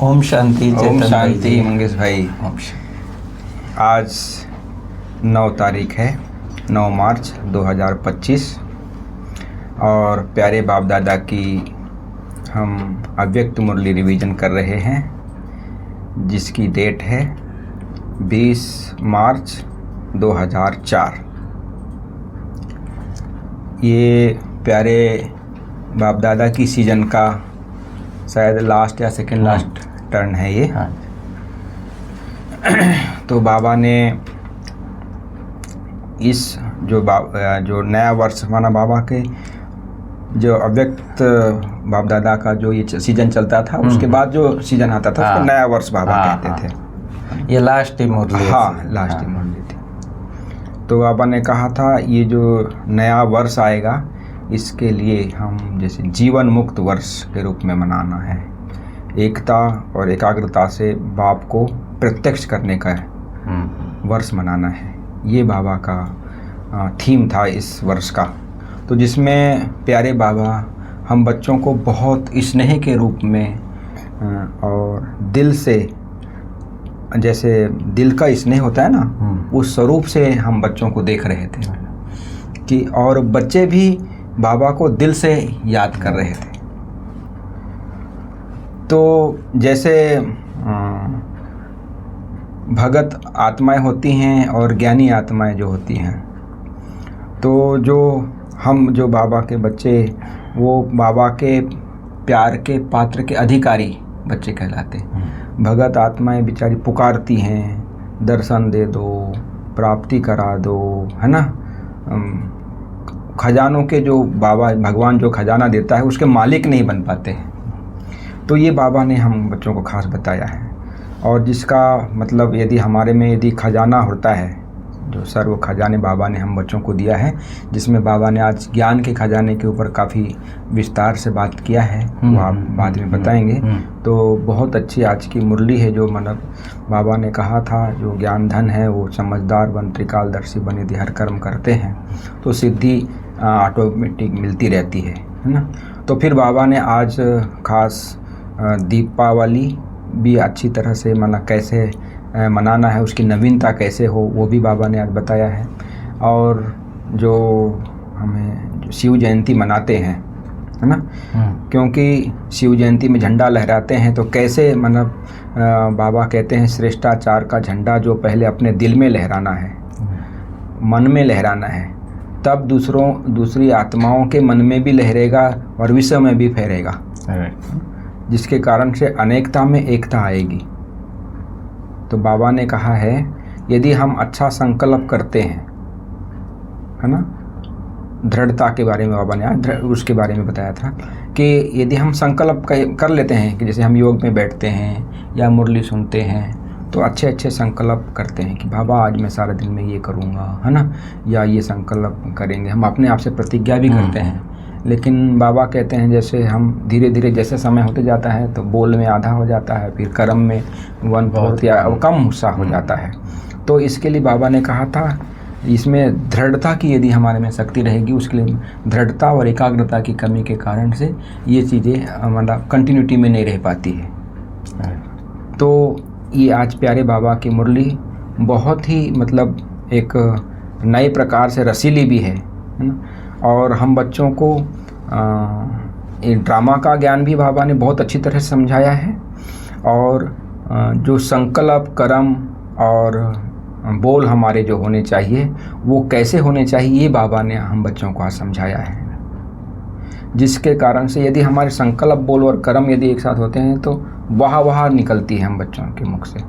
ओम शांति। ओम चेतन भाई शांति जी। मंगेश भाई। ओम शांति। आज 9 तारीख है, 9 मार्च 2025 और प्यारे बाप दादा की हम अव्यक्त मुरली रिवीजन कर रहे हैं, जिसकी डेट है 20 मार्च 2004। ये प्यारे बाप दादा की सीजन का शायद लास्ट या सेकेंड लास्ट टर्न है ये। हाँ। तो बाबा ने इस जो नया वर्ष माना, बाबा के जो अव्यक्त बाप दादा का जो ये सीजन चलता था, उसके बाद जो सीजन आता था उसको नया वर्ष बाबा कहते थे। ये लास्ट ही मुरली। हाँ, लास्ट ही मुरली थी। तो बाबा ने कहा था ये जो नया वर्ष आएगा, इसके लिए हम जैसे जीवन मुक्त वर्ष के रूप में मनाना है। एकता और एकाग्रता से बाप को प्रत्यक्ष करने का वर्ष मनाना है। ये बाबा का थीम था इस वर्ष का। तो जिसमें प्यारे बाबा हम बच्चों को बहुत स्नेह के रूप में और दिल से, जैसे दिल का स्नेह होता है ना, उस स्वरूप से हम बच्चों को देख रहे थे कि और बच्चे भी बाबा को दिल से याद कर रहे थे। तो जैसे भगत आत्माएं होती हैं और ज्ञानी आत्माएं जो होती हैं, तो जो बाबा के बच्चे, वो बाबा के प्यार के पात्र के अधिकारी बच्चे कहलाते हैं। भगत आत्माएं बेचारी पुकारती हैं, दर्शन दे दो, प्राप्ति करा दो, है ना। खजानों के जो बाबा भगवान जो खजाना देता है, उसके मालिक नहीं बन पाते हैं। तो ये बाबा ने हम बच्चों को खास बताया है। और जिसका मतलब यदि हमारे में यदि खजाना होता है, जो सर्व खजाने बाबा ने हम बच्चों को दिया है, जिसमें बाबा ने आज ज्ञान के खजाने के ऊपर काफ़ी विस्तार से बात किया है, वो आप बाद में बताएंगे। तो बहुत अच्छी आज की मुरली है। जो मतलब बाबा ने कहा था, जो ज्ञान धन है वो समझदार बन त्रिकालदर्शी बने यदि हर कर्म करते हैं तो सिद्धि ऑटोमेटिक मिलती रहती है ना। तो फिर बाबा ने आज खास दीपावली भी अच्छी तरह से कैसे मनाना है, उसकी नवीनता कैसे हो, वो भी बाबा ने आज बताया है। और जो हमें शिव जयंती मनाते हैं, है ना, क्योंकि शिव जयंती में झंडा लहराते हैं, तो कैसे बाबा कहते हैं श्रेष्ठाचार का झंडा जो पहले अपने दिल में लहराना है, मन में लहराना है, तब दूसरी आत्माओं के मन में भी लहरेगा और विश्व में भी फैलेगा, जिसके कारण से अनेकता में एकता आएगी। तो बाबा ने कहा है, यदि हम अच्छा संकल्प करते हैं, है ना, दृढ़ता के बारे में बाबा ने आज उसके बारे में बताया था कि यदि हम संकल्प कर लेते हैं कि जैसे हम योग में बैठते हैं या मुरली सुनते हैं, तो अच्छे अच्छे संकल्प करते हैं कि बाबा आज मैं सारे दिन में ये करूँगा, है ना, या ये संकल्प करेंगे। हम अपने आप से प्रतिज्ञा भी करते हैं। लेकिन बाबा कहते हैं जैसे हम धीरे धीरे जैसे समय होते जाता है, तो बोल में आधा हो जाता है, फिर कर्म में 1/4 या कम हिस्सा हो जाता है। तो इसके लिए बाबा ने कहा था, इसमें दृढ़ता की यदि हमारे में शक्ति रहेगी, उसके लिए दृढ़ता और एकाग्रता की कमी के कारण से ये चीज़ें मतलब कंटिन्यूटी में नहीं रह पाती है। तो ये आज प्यारे बाबा की मुरली बहुत ही मतलब एक नए प्रकार से रसीली भी है ना। और हम बच्चों को ड्रामा का ज्ञान भी बाबा ने बहुत अच्छी तरह से समझाया है। और जो संकल्प, कर्म और बोल हमारे जो होने चाहिए, वो कैसे होने चाहिए, ये बाबा ने हम बच्चों को आज समझाया है। जिसके कारण से यदि हमारे संकल्प, बोल और कर्म यदि एक साथ होते हैं, तो वाह निकलती है हम बच्चों के मुख से।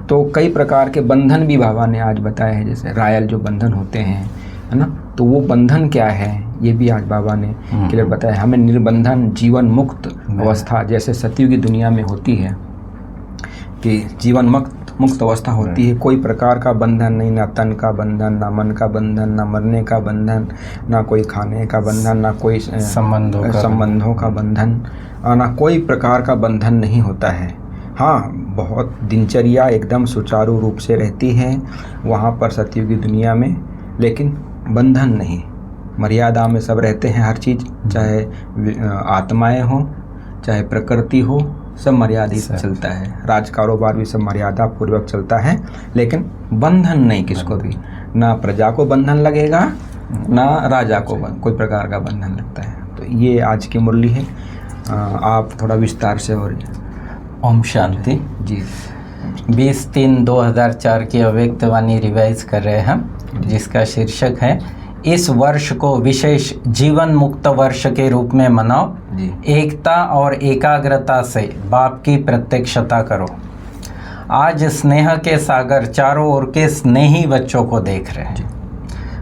तो कई प्रकार के बंधन भी बाबा ने आज बताए हैं, जैसे रायल जो बंधन होते हैं, है ना, तो वो बंधन क्या है, ये भी आज बाबा ने क्लियर बताया। हमें निर्बंधन जीवन मुक्त अवस्था जैसे सतयुग की दुनिया में होती है कि जीवन मुक्त अवस्था होती है, कोई प्रकार का बंधन नहीं, ना तन का बंधन, ना मन का बंधन, ना मरने का बंधन, ना कोई खाने का बंधन, ना कोई संबंधों का बंधन, ना कोई प्रकार का बंधन नहीं होता है। हाँ, बहुत दिनचर्या एकदम सुचारू रूप से रहती है वहाँ पर सतयुग की दुनिया में, लेकिन बंधन नहीं, मर्यादा में सब रहते हैं हर चीज़, चाहे आत्माएं हों, चाहे प्रकृति हो, सब मर्यादित चलता है। राज कारोबार भी सब मर्यादा पूर्वक चलता है, लेकिन बंधन नहीं किसको भी, ना प्रजा को बंधन लगेगा ना राजा को कोई प्रकार का बंधन लगता है। तो ये आज की मुरली है। आप थोड़ा विस्तार से और ओम शांति जी 20-3-2004 की अव्यक्त वाणी रिवाइज कर रहे हैं हम, जिसका शीर्षक है इस वर्ष को विशेष जीवन मुक्त वर्ष के रूप में मनाओ, एकता और एकाग्रता से बाप की प्रत्यक्षता करो। आज स्नेह के सागर चारों ओर के स्नेही बच्चों को देख रहे हैं।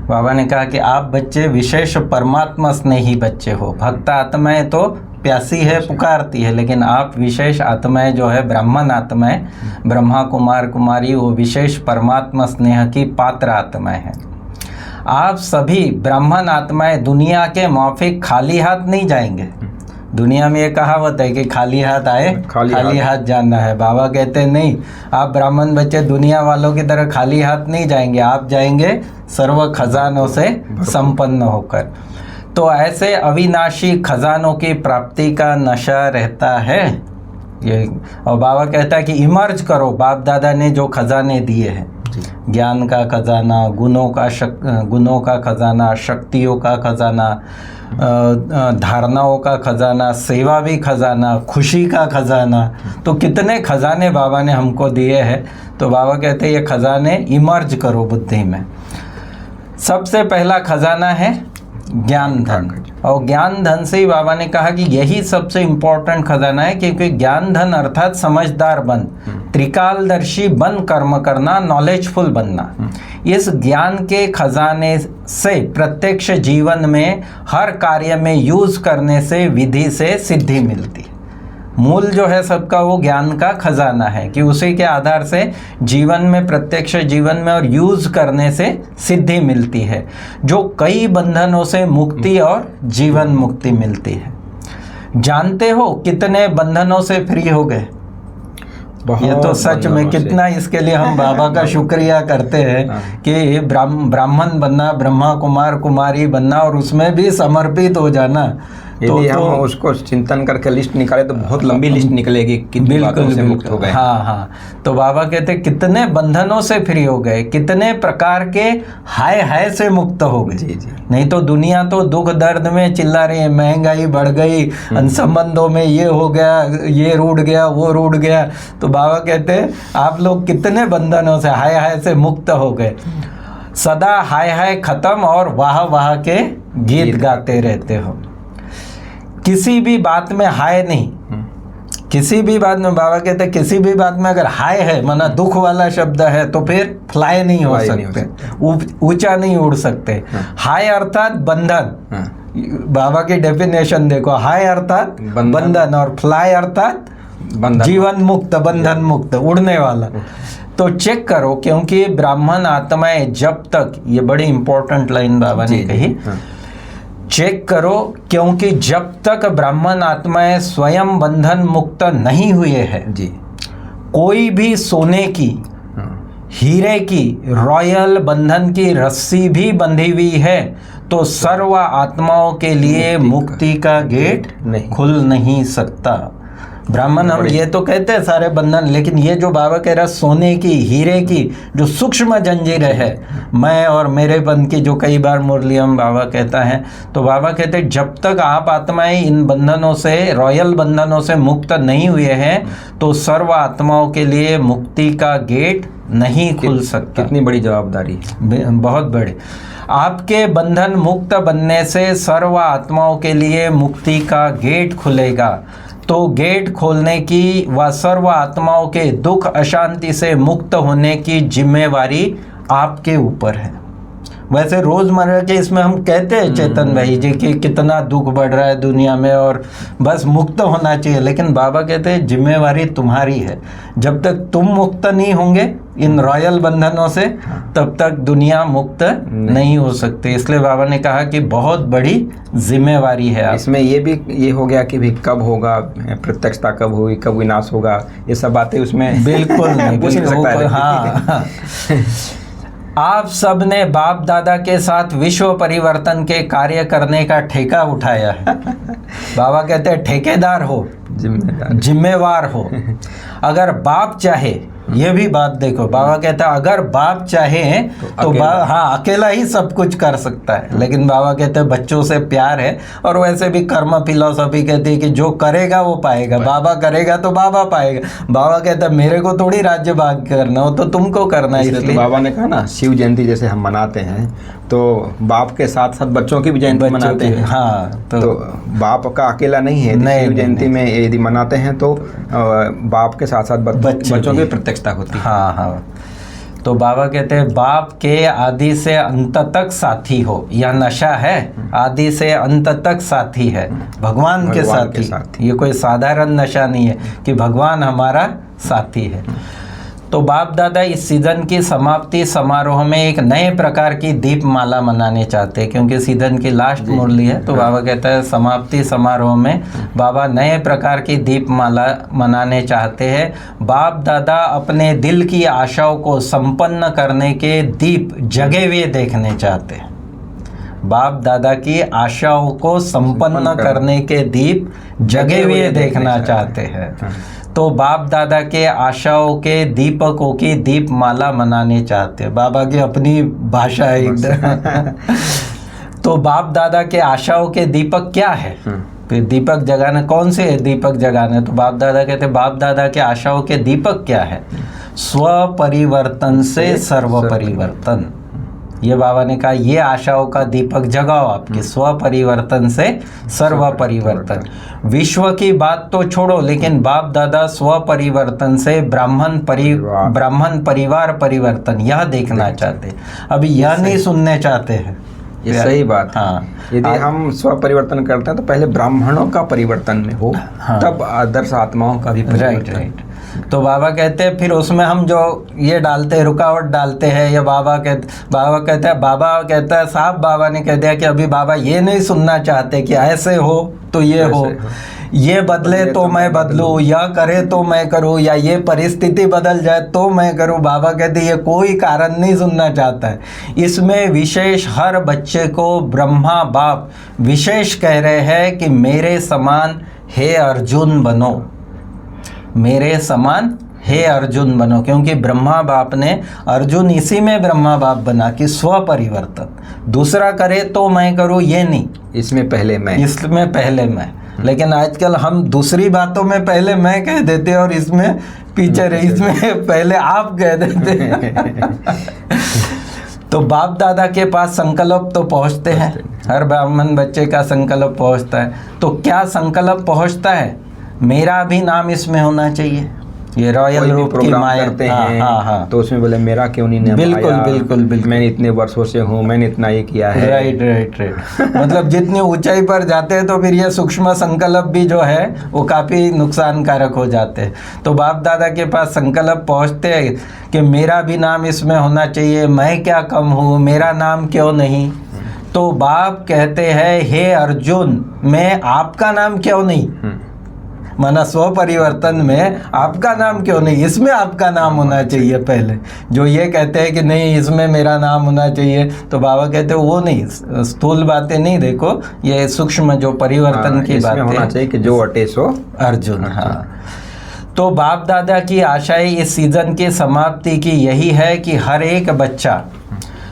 बाबा ने कहा कि आप बच्चे विशेष परमात्मा स्नेही बच्चे हो। भक्त आत्माएं तो प्यासी है, पुकारती है, लेकिन आप विशेष आत्माएं जो है ब्राह्मण आत्माएं, ब्रह्मा कुमार कुमारी, वो विशेष परमात्मा स्नेह की पात्र आत्माएं हैं। आप सभी ब्राह्मण आत्माएं दुनिया के माफिक खाली हाथ नहीं जाएंगे। दुनिया में ये कहावत है कि खाली हाथ आए खाली हाथ जाना है। बाबा कहते हैं नहीं, आप ब्राह्मण बच्चे दुनिया वालों की तरह खाली हाथ नहीं जाएंगे, आप जाएंगे सर्व खजानों से संपन्न होकर। तो ऐसे अविनाशी खजानों की प्राप्ति का नशा रहता है ये। और बाबा कहता है कि इमर्ज करो, बाप दादा ने जो खजाने दिए हैं, ज्ञान का खजाना, गुणों का खजाना, शक्तियों का खजाना, धारणाओं का खजाना, सेवा भी खजाना, खुशी का खजाना, तो कितने खजाने बाबा ने हमको दिए हैं। तो बाबा कहते हैं ये खजाने इमर्ज करो बुद्धि में। सबसे पहला खजाना है ज्ञान धन, और ज्ञान धन से ही बाबा ने कहा कि यही सबसे इम्पोर्टेंट खजाना है, क्योंकि ज्ञान धन अर्थात समझदार बन, त्रिकालदर्शी बन कर्म करना, नॉलेजफुल बनना। इस ज्ञान के खजाने से प्रत्यक्ष जीवन में हर कार्य में यूज करने से विधि से सिद्धि मिलती है। मूल जो है सबका वो ज्ञान का खजाना है कि उसी के आधार से जीवन में, प्रत्यक्ष जीवन में और यूज करने से सिद्धि मिलती है, जो कई बंधनों से मुक्ति और जीवन मुक्ति मिलती है। जानते हो कितने बंधनों से फ्री हो गए? ये तो सच में कितना, इसके लिए हम बाबा का शुक्रिया करते हैं कि ब्राह्मण बनना, ब्रह्मा कुमार कुमारी बनना, और उसमें भी समर्पित हो जाना। यदि हम उसको चिंतन करके लिस्ट निकाले तो बहुत लंबी लिस्ट निकलेगी, कितनी बातों से मुक्त हो गए। हाँ। तो बाबा कहते कितने बंधनों से फ्री हो गए, कितने प्रकार के हाय से मुक्त हो गए। जी। नहीं तो दुनिया तो दुख दर्द में चिल्ला रही है, महंगाई बढ़ गई, संबंधों में ये हो गया, ये रूठ गया, वो रूठ गया। तो बाबा कहते हैं आप लोग कितने बंधनों से हाय से मुक्त हो गए। सदा हाय खत्म और वाह के गीत गाते रहते हो। किसी भी बात में हाय नहीं, किसी भी बात में, बाबा कहते हैं किसी भी बात में अगर हाय है, माना दुख वाला शब्द है, तो फिर फ्लाई नहीं हो सकते, ऊंचा नहीं उड़ सकते। हाय अर्थात बंधन। बाबा की डेफिनेशन देखो, हाय अर्थात बंधन और फ्लाई अर्थात जीवन मुक्त, बंधन मुक्त, उड़ने वाला। तो चेक करो, क्योंकि ब्राह्मण आत्माएं जब तक, ये बड़ी इंपॉर्टेंट लाइन बाबा ने कही, चेक करो, क्योंकि जब तक ब्राह्मण आत्माएं स्वयं बंधन मुक्त नहीं हुए हैं जी, कोई भी सोने की, हीरे की, रॉयल बंधन की रस्सी भी बंधी हुई है तो सर्व आत्माओं के लिए मुक्ति का गेट खुल नहीं सकता। ब्राह्मण हम ये तो कहते हैं सारे बंधन, लेकिन ये जो बाबा कह रहा सोने की, हीरे की जो सूक्ष्म जंजीरें है, मैं और मेरेपन की, जो कई बार मुरलियम बाबा कहता है, तो बाबा कहते हैं जब तक आप आत्माएं इन बंधनों से, रॉयल बंधनों से मुक्त नहीं हुए हैं, तो सर्व आत्माओं के लिए मुक्ति का गेट नहीं खुल सकता। कितनी बड़ी जवाबदारी है, बहुत बड़ी। आपके बंधन मुक्त बनने से सर्व आत्माओं के लिए मुक्ति का गेट खुलेगा। तो गेट खोलने की व सर्व आत्माओं के दुख अशांति से मुक्त होने की जिम्मेवारी आपके ऊपर है। वैसे रोज़मर्रा के इसमें हम कहते हैं चेतन भाई जी कि कितना दुख बढ़ रहा है दुनिया में और बस मुक्त होना चाहिए, लेकिन बाबा कहते हैं जिम्मेवारी तुम्हारी है। जब तक तुम मुक्त नहीं होंगे इन रॉयल बंधनों से, तब तक दुनिया मुक्त नहीं हो सकती। इसलिए बाबा ने कहा कि बहुत बड़ी जिम्मेवारी है। इसमें ये हो गया कि भी कब होगा प्रत्यक्षता, कब होगी, कब विनाश होगा, ये सब बातें उसमें बिल्कुल नहीं, पूछ नहीं सकता है। हाँ। आप सब ने बाप दादा के साथ विश्व परिवर्तन के कार्य करने का ठेका उठाया है। बाबा कहते हैं ठेकेदार हो, जिम्मेवार हो। अगर बाप चाहे, ये भी बात देखो, बाबा कहता है अगर बाप चाहे तो हाँ अकेला ही सब कुछ कर सकता है, लेकिन बाबा कहते हैं बच्चों से प्यार है। और वैसे भी कर्म फिलॉसफी कहती है कि जो करेगा वो पाएगा, बाबा करेगा तो बाबा पाएगा। बाबा कहता है मेरे को थोड़ी राज्य भाग करना हो, तो तुमको करना है। इसलिए तो बाबा ने कहा ना, शिव जयंती जैसे हम मनाते हैं तो बाप के साथ साथ बच्चों की भी जयंती मनाते हैं। हाँ, तो बाप का अकेला नहीं है। शिव जयंती में यदि मनाते हैं तो बाप के साथ साथ बच्चों की प्रत्यक्षता होती है। हाँ हाँ। तो बाबा कहते हैं बाप के आदि से अंत तक साथी हो। यह नशा है, आदि से अंत तक साथी है, भगवान के साथी। ये कोई साधारण नशा नहीं है कि भगवान हमारा साथी है। तो बाप दादा इस सीजन की समाप्ति समारोह में एक नए प्रकार की दीप माला मनाने चाहते हैं, क्योंकि सीजन की लास्ट मुरली है। तो बाबा कहता है समाप्ति समारोह में बाबा नए प्रकार की दीप माला मनाने चाहते हैं। बाप दादा अपने दिल की आशाओं को संपन्न करने के दीप जगे हुए देखने चाहते हैं। बाप दादा की आशाओं को संपन्न करने के दीप जगे हुए देखना चाहते हैं। तो बाप दादा के आशाओं के दीपकों की दीप माला मनाने चाहते हैं। बाबा की अपनी भाषा है एकदम। तो बाप दादा के आशाओं के दीपक क्या है? फिर दीपक जगाना कौन से दीपक जगाना? तो बाप दादा कहते हैं बाप दादा के आशाओं के दीपक क्या है? स्व परिवर्तन से सर्व परिवर्तन। ये बाबा ने कहा ये आशाओं का दीपक जगाओ आपके, स्व परिवर्तन से सर्व परिवर्तन। विश्व की बात तो छोड़ो, लेकिन बाप दादा स्व परिवर्तन से ब्राह्मण परिवार परिवर्तन यह देखना चाहते। अभी यह नहीं सुनने चाहते हैं। ये सही बात। हाँ, यदि हम स्व परिवर्तन करते हैं तो पहले ब्राह्मणों का परिवर्तन में हो, हाँ, तब आदर्श आत्माओं का भी परिवर्तन। राइट। तो बाबा कहते हैं फिर उसमें हम जो ये डालते हैं, रुकावट डालते हैं, या बाबा कहते हैं साहब, बाबा ने कह दिया कि अभी बाबा ये नहीं सुनना चाहते कि ऐसे हो तो ये हो, ये बदले तो मैं बदलूं, यह करे तो मैं करूं, या ये परिस्थिति बदल जाए तो मैं करूं। बाबा कहते ये कोई कारण नहीं सुनना चाहता है। इसमें विशेष हर बच्चे को ब्रह्मा बाप विशेष कह रहे हैं कि मेरे समान हे अर्जुन बनो, मेरे समान हे अर्जुन बनो, क्योंकि ब्रह्मा बाप ने अर्जुन इसी में ब्रह्मा बाप बना कि स्व परिवर्तन। दूसरा करे तो मैं करूँ ये नहीं, इसमें पहले मैं। लेकिन आजकल हम दूसरी बातों में पहले मैं कह देते हैं और इसमें पीछे रहे, इसमें पहले आप कह देते हैं। तो बाप दादा के पास संकल्प तो पहुंचते हैं, हर ब्राह्मण बच्चे का संकल्प पहुंचता है। तो क्या संकल्प पहुंचता है? मेरा भी नाम इसमें होना चाहिए। ये रॉयल रूप की माया करते हैं। हाँ। तो उसमें बोले मेरा क्यों नहीं नाम? बिल्कुल। मैंने इतने वर्षों से हूँ, मैंने इतना ये किया है। राइट। मतलब जितनी ऊंचाई पर जाते हैं तो फिर ये सूक्ष्म संकल्प भी जो है वो काफ़ी नुकसानकारक हो जाते हैं। तो बाप दादा के पास संकल्प पहुँचते हैं कि मेरा भी नाम इसमें होना चाहिए, मैं क्या कम हूँ, मेरा नाम क्यों नहीं? तो बाप कहते हैं हे अर्जुन, मैं आपका नाम क्यों नहीं? माना स्व परिवर्तन में आपका नाम क्यों नहीं? इसमें आपका नाम होना चाहिए पहले। जो ये कहते हैं कि नहीं इसमें मेरा नाम होना चाहिए, तो बाबा कहते हैं वो नहीं, स्थूल बातें नहीं देखो, ये सूक्ष्म जो परिवर्तन की बातें होना चाहिए कि जो अटे सो अर्जुन। हाँ। तो बाप दादा की आशाएं इस सीजन की समाप्ति की यही है कि हर एक बच्चा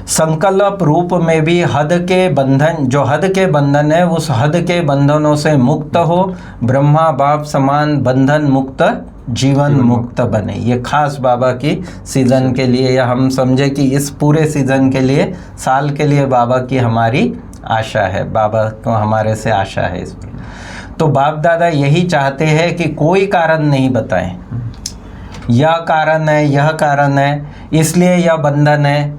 संकल्प रूप में भी हद के बंधन, जो हद के बंधन है उस हद के बंधनों से मुक्त हो, ब्रह्मा बाप समान बंधन मुक्त जीवन मुक्त बने। ये खास बाबा की सीजन के लिए, या हम समझे कि इस पूरे सीजन के लिए, साल के लिए बाबा की हमारी आशा है, बाबा को हमारे से आशा है इसमें। तो बाप दादा यही चाहते हैं कि कोई कारण नहीं बताएं, यह कारण है, यह कारण है, इसलिए यह बंधन है।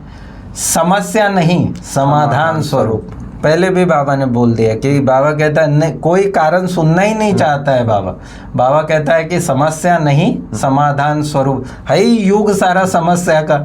समस्या नहीं, समाधान स्वरूप। पहले भी बाबा ने बोल दिया कि बाबा कहता है नहीं, कोई कारण सुनना ही नहीं चाहता है बाबा कहता है कि समस्या नहीं, समाधान स्वरूप है ही युग सारा समस्या का।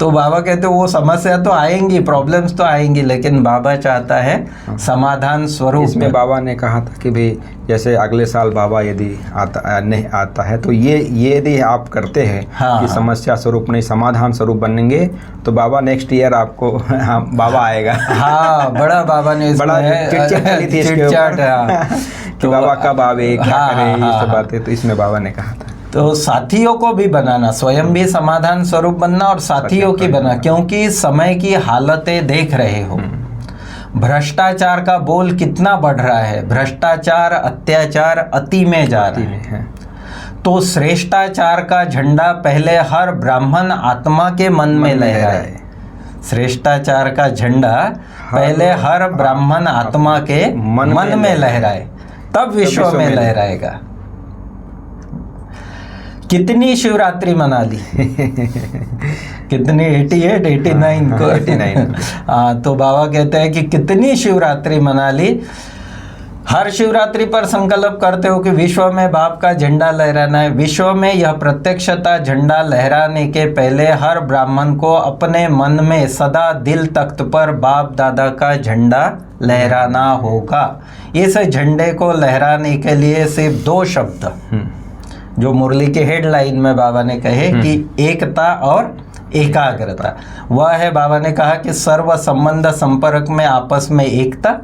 तो बाबा कहते वो समस्या तो आएंगी, प्रॉब्लम्स तो आएंगी, लेकिन बाबा चाहता है समाधान स्वरूप। इसमें बाबा ने कहा था कि भाई जैसे अगले साल बाबा यदि नहीं आता है तो ये यदि आप करते हैं हाँ, कि समस्या स्वरूप नहीं समाधान स्वरूप बनेंगे तो बाबा नेक्स्ट ईयर आपको हाँ, बाबा आएगा। हाँ, बड़ा बाबा ने बड़ा चिट-चिट चली थी इसके ऊपर कि बाबा कब आवे, क्या करे, ये सब बातें, तो इसमें बाबा ने कहा था। तो साथियों को भी बनाना, स्वयं भी समाधान स्वरूप बनना और साथियों की बना, क्योंकि समय की हालतें देख रहे हो, भ्रष्टाचार का बोल कितना बढ़ रहा है, भ्रष्टाचार अत्याचार अति में जा रहा है। तो श्रेष्ठाचार का झंडा पहले हर ब्राह्मण आत्मा के मन में लहराए। श्रेष्ठाचार का झंडा पहले हर ब्राह्मण आत्मा के मन में लहराए, तब विश्व में लहराएगा। कितनी शिवरात्रि मना ली कितनी 88 89 को 89 हाँ, तो बाबा कहते हैं कि कितनी शिवरात्रि मना ली। हर शिवरात्रि पर संकल्प करते हो कि विश्व में बाप का झंडा लहराना है। विश्व में यह प्रत्यक्षता झंडा लहराने के पहले हर ब्राह्मण को अपने मन में सदा दिल तख्त पर बाप दादा का झंडा लहराना होगा। इस झंडे को लहराने के लिए सिर्फ 2 शब्द जो मुरली के हेडलाइन में बाबा ने कहे कि एकता और एकाग्रता, वह है बाबा ने कहा कि सर्व संबंध संपर्क में आपस में एकता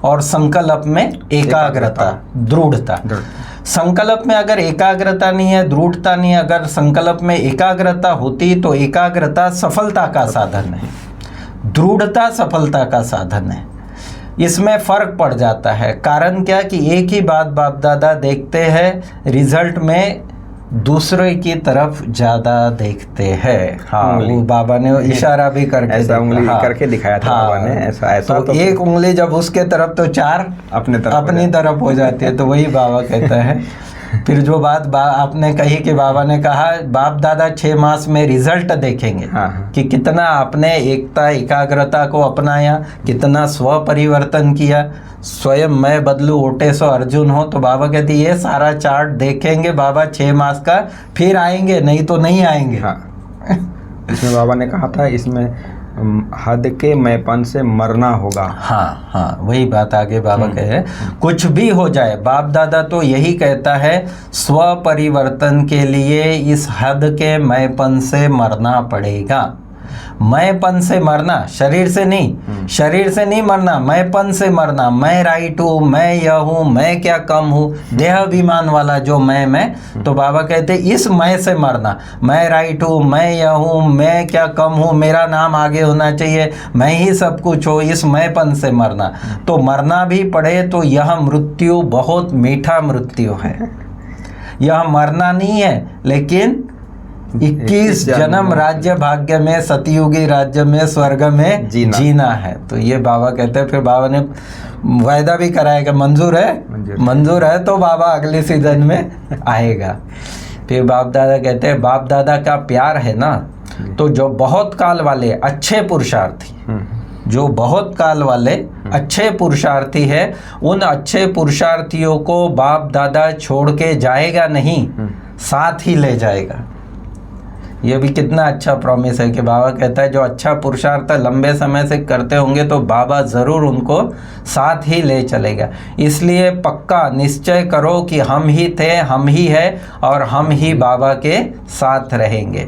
और संकल्प में एकाग्रता, दृढ़ता। संकल्प में अगर एकाग्रता नहीं है, दृढ़ता नहीं है, अगर संकल्प में एकाग्रता होती तो एकाग्रता सफलता का साधन है, दृढ़ता सफलता का साधन है। इसमें फ़र्क पड़ जाता है। कारण क्या कि एक ही बात बाप दादा देखते हैं, रिजल्ट में दूसरे की तरफ ज़्यादा देखते हैं। हाँ, वो बाबा ने इशारा भी करके ऐसा उंगली करके दिखाया था बाबा ने, ऐसा तो एक उंगली जब उसके तरफ तो 4 अपनी तरफ हो जाती है। तो वही बाबा कहता है। फिर जो बात आपने कही कि बाबा ने कहा बाप दादा 6 मास में रिजल्ट देखेंगे कि कितना आपने एकता एकाग्रता को अपनाया, कितना स्व परिवर्तन किया, स्वयं मैं बदलू ओटे सो अर्जुन हो। तो बाबा कहते ये सारा चार्ट देखेंगे बाबा 6 मास का, फिर आएंगे, नहीं तो नहीं आएंगे। इसमें बाबा ने कहा था इसमें हद के मैंपन से मरना होगा। हाँ हाँ, वही बात आगे बाबा कहे। कुछ भी हो जाए, बाप दादा तो यही कहता है, स्व परिवर्तन के लिए इस हद के मैंपन से मरना पड़ेगा। मैंपन से मरना, शरीर से नहीं, शरीर से नहीं मरना, मैंपन से मरना। मैं राइट हूँ, मैं यह हूँ, मैं क्या कम हूँ, देह अभिमान वाला जो मैं। तो बाबा कहते इस मैं से मरना। मैं राइट हूँ, मैं यह हूँ, मैं क्या कम हूँ, मेरा नाम आगे होना चाहिए, मैं ही सब कुछ हो, इस मैंपन से मरना। तो मरना भी पड़े तो यह मृत्यु बहुत मीठा मृत्यु है। यह मरना नहीं है, लेकिन 21 जन्म राज्य भाग्य में, सतयुगी राज्य में, स्वर्ग में जीना है। तो ये बाबा कहते हैं। फिर बाबा ने वायदा भी कराया कि मंजूर है तो बाबा अगले सीजन में आएगा। फिर बाप दादा कहते हैं बाप दादा का प्यार है ना, तो जो बहुत काल वाले अच्छे पुरुषार्थी, जो बहुत काल वाले अच्छे पुरुषार्थी है, उन अच्छे पुरुषार्थियों को बाप दादा छोड़ के जाएगा नहीं, साथ ही ले जाएगा। ये भी कितना अच्छा प्रॉमिस है कि बाबा कहता है जो अच्छा पुरुषार्थ लंबे समय से करते होंगे तो बाबा ज़रूर उनको साथ ही ले चलेगा। इसलिए पक्का निश्चय करो कि हम ही थे, हम ही है और हम ही बाबा के साथ रहेंगे।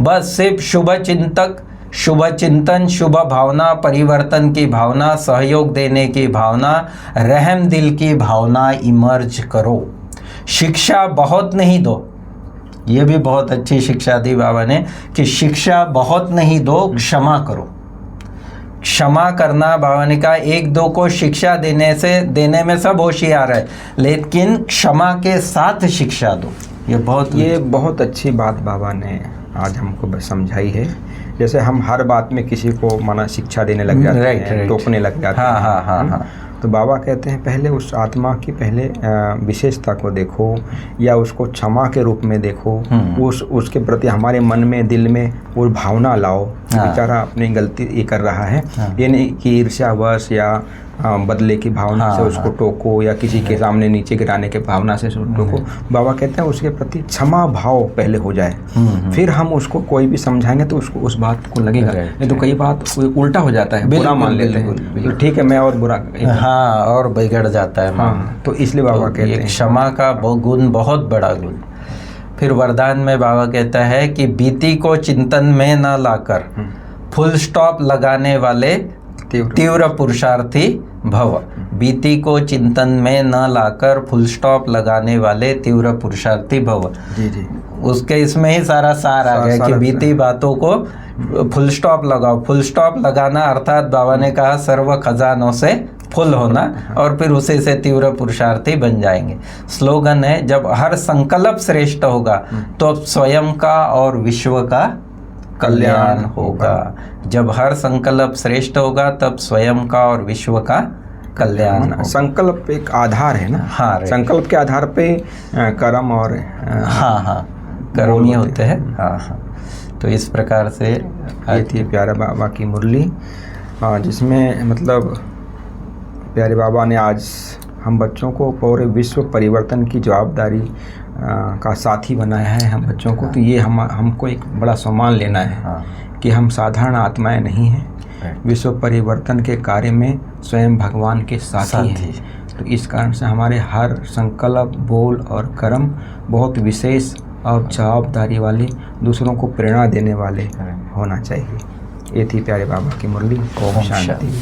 बस सिर्फ शुभ चिंतक, शुभ चिंतन, शुभ भावना, परिवर्तन की भावना, सहयोग देने की भावना, रहम दिल की भावना इमर्ज करो। शिक्षा बहुत नहीं दो, ये भी बहुत अच्छी शिक्षा दी बाबा ने कि शिक्षा बहुत नहीं दो, क्षमा करो। क्षमा करना, बाबा ने कहा 1-2 को शिक्षा देने में सब होशियार है, लेकिन क्षमा के साथ शिक्षा दो। ये बहुत अच्छी बात बाबा ने आज हमको समझाई है। जैसे हम हर बात में किसी को माना शिक्षा देने लग जाते हैं, टोकने लग जाते हैं। हाँ। तो बाबा कहते हैं पहले उस आत्मा की पहले विशेषता को देखो या उसको क्षमा के रूप में देखो, उसके प्रति हमारे मन में दिल में वो भावना लाओ। बेचारा अपनी गलती ये कर रहा है, ये नहीं कि ईर्ष्यावश या बदले की भावना से हाँ, उसको हाँ। टोको, या किसी के सामने नीचे गिराने के भावना से उसको टोको। बाबा कहते हैं उसके प्रति क्षमा भाव पहले हो जाए, फिर हम उसको कोई भी समझाएंगे तो उसको उस बात को लगेगा। Right, नहीं तो कई बात उल्टा हो जाता है, बुरा बिल्कुल, मान लेते बिल्कुल, हैं, बिल्कुल। तो ठीक है मैं और बुरा। हाँ, और बिगड़ जाता है मन। हाँ, तो इसलिए बाबा तो कहते ये हैं क्षमा का गुण बहुत बड़ा गुण। फिर वरदान में बाबा कहता है कि बीती को चिंतन में न लाकर फुल स्टॉप लगाने वाले तीव्र पुरुषार्थी भव। बीती को चिंतन में न लाकर फुल स्टॉप लगाने वाले तीव्र पुरुषार्थी भव। जी जी, उसके इसमें ही सारा सार आ गया कि बीती बातों को फुल स्टॉप लगाओ। फुल स्टॉप लगाना अर्थात बाबा ने कहा सर्व खजानों से फुल होना, और फिर उसी से तीव्र पुरुषार्थी बन जाएंगे। स्लोगन है, जब हर संकल्प श्रेष्ठ होगा तो स्वयं का और विश्व का कल्याण होगा। जब हर संकल्प श्रेष्ठ होगा तब स्वयं का और विश्व का कल्याण होगा। संकल्प एक आधार है ना। हाँ, right। संकल्प के आधार पे कर्म और हाँ हाँ कर्म ही होते हैं। हाँ हाँ, तो इस प्रकार से ये थी प्यारे बाबा की मुरली, जिसमें मतलब प्यारे बाबा ने आज हम बच्चों को पूरे विश्व परिवर्तन की जवाबदारी का साथी बनाया है हम बच्चों को। तो ये हमको एक बड़ा सम्मान लेना है कि हम साधारण आत्माएं नहीं हैं, विश्व परिवर्तन के कार्य में स्वयं भगवान के साथी हैं। तो इस कारण से हमारे हर संकल्प, बोल और कर्म बहुत विशेष और जवाबदारी वाले, दूसरों को प्रेरणा देने वाले होना चाहिए। ये थी प्यारे बाबा की मुरली। ओम शांति।